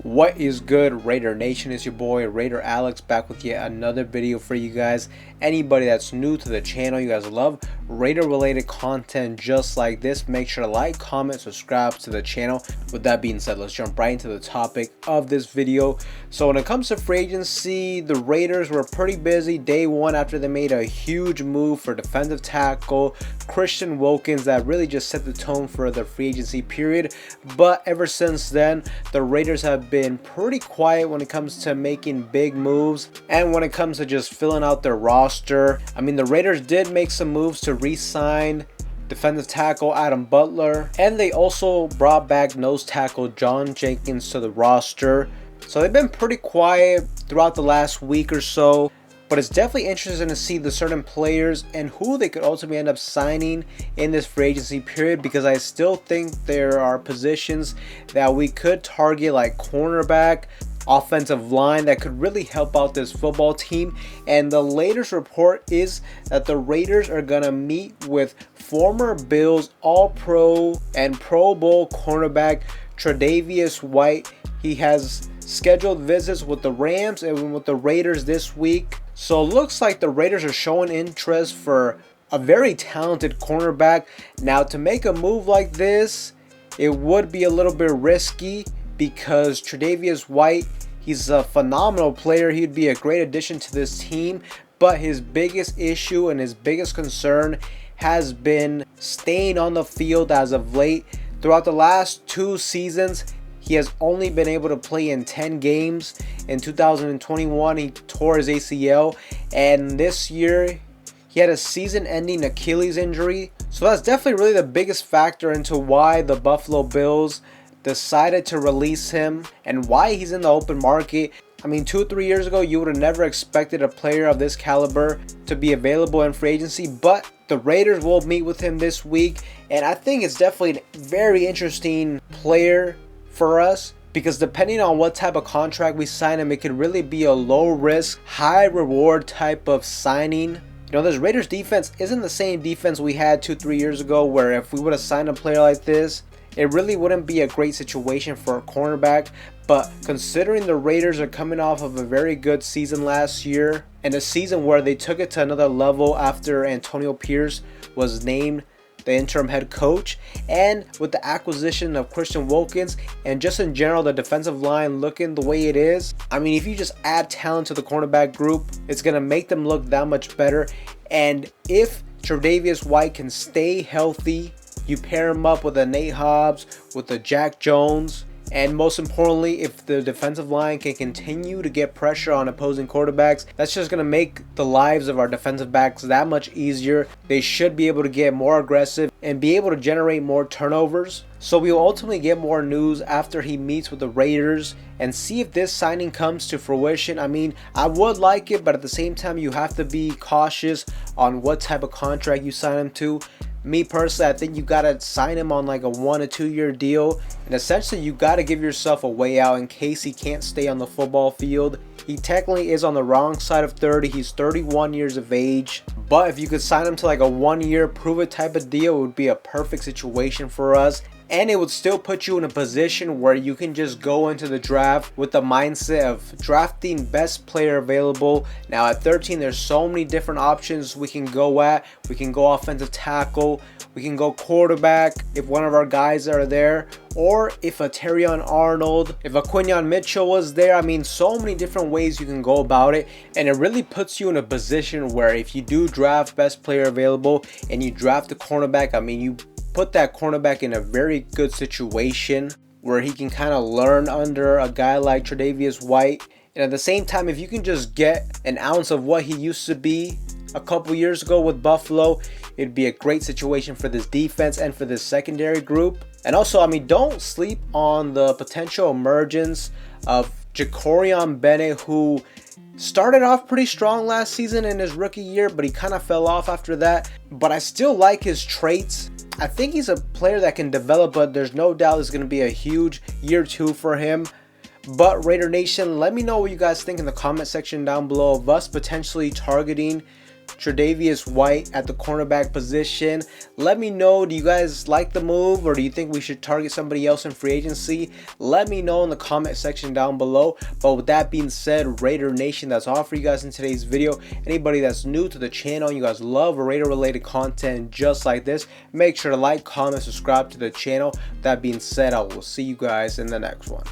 What is good, Raider Nation? It's your boy Raider Alex back with yet another video for you guys. Anybody that's new to the channel, you guys love Raider related content just like this, make sure to like, comment, subscribe to the channel. With that being said, let's jump right into the topic of this video. So when it comes to free agency, the Raiders were pretty busy day one after they made a huge move for defensive tackle Christian Wilkins that really just set the tone for the free agency period. But ever since then, the Raiders have been pretty quiet when it comes to making big moves and when it comes to just filling out their roster. I mean, the Raiders did make some moves to re-sign defensive tackle Adam Butler, and they also brought back nose tackle John Jenkins to the roster. So they've been pretty quiet throughout the last week or so, but it's definitely interesting to see the certain players and who they could ultimately end up signing in this free agency period, because I still think there are positions that we could target, like cornerback, offensive line, that could really help out this football team. And the latest report is that the Raiders are gonna meet with former Bills All-Pro and Pro Bowl cornerback Tre'Davious White. He has scheduled visits with the Rams and with the Raiders this week. So it looks like the Raiders are showing interest for a very talented cornerback. Now, to make a move like this, it would be a little bit risky because Tre'Davious White, he's a phenomenal player. He'd be a great addition to this team, but his biggest issue and his biggest concern has been staying on the field as of late. Throughout the last 2 seasons, he has only been able to play in 10 games. In 2021, he tore his ACL, and this year he had a season-ending Achilles injury. So that's definitely really the biggest factor into why the Buffalo Bills decided to release him and why he's in the open market. I mean, 2-3 years ago, you would have never expected a player of this caliber to be available in free agency, but the Raiders will meet with him this week, and I think it's definitely a very interesting player for us, because depending on what type of contract we sign him, it could really be a low risk, high reward type of signing. You know, this Raiders defense isn't the same defense we had 2-3 years ago, where if we would have signed a player like this, it really wouldn't be a great situation for a cornerback. But considering the Raiders are coming off of a very good season last year, and a season where they took it to another level after Antonio Pierce was named the interim head coach, and with the acquisition of Christian Wilkins, and just in general the defensive line looking the way it is, I mean, if you just add talent to the cornerback group, it's going to make them look that much better. And if Tre'Davious White can stay healthy, you pair him up with a Nate Hobbs, with a Jack Jones, and most importantly, if the defensive line can continue to get pressure on opposing quarterbacks, that's just going to make the lives of our defensive backs that much easier. They should be able to get more aggressive and be able to generate more turnovers. So we will ultimately get more news after he meets with the Raiders and see if this signing comes to fruition. I mean, I would like it, but at the same time, you have to be cautious on what type of contract you sign him to. Me personally, I think you gotta sign him on like a 1 or 2 year deal, and essentially you gotta give yourself a way out in case he can't stay on the football field. He technically is on the wrong side of 30. He's 31 years of age, but if you could sign him to like a 1 year prove it type of deal, it would be a perfect situation for us. And it would still put you in a position where you can just go into the draft with the mindset of drafting best player available. Now at 13, there's so many different options we can go at. We can go offensive tackle, we can go quarterback if one of our guys are there, or if a Terrion Arnold, if a Quinyon Mitchell was there. I mean, so many different ways you can go about it, and it really puts you in a position where if you do draft best player available and you draft a cornerback, I mean, you put that cornerback in a very good situation where he can kind of learn under a guy like Tre'Davious White. And at the same time, if you can just get an ounce of what he used to be a couple years ago with Buffalo, it'd be a great situation for this defense and for this secondary group. And also, I mean, don't sleep on the potential emergence of Jacorian Bennett, who started off pretty strong last season in his rookie year, but he kind of fell off after that. But I still like his traits. I think he's a player that can develop, but there's no doubt it's going to be a huge year 2 for him. But Raider Nation, let me know what you guys think in the comment section down below of us potentially targeting Tre'Davious White at the cornerback position. Let me know, do you guys like the move, or do you think we should target somebody else in free agency? Let me know in the comment section down below. But with that being said, Raider Nation, that's all for you guys in today's video. Anybody that's new to the channel, you guys love Raider related content just like this, make sure to like, comment, subscribe to the channel. That being said, I will see you guys in the next one.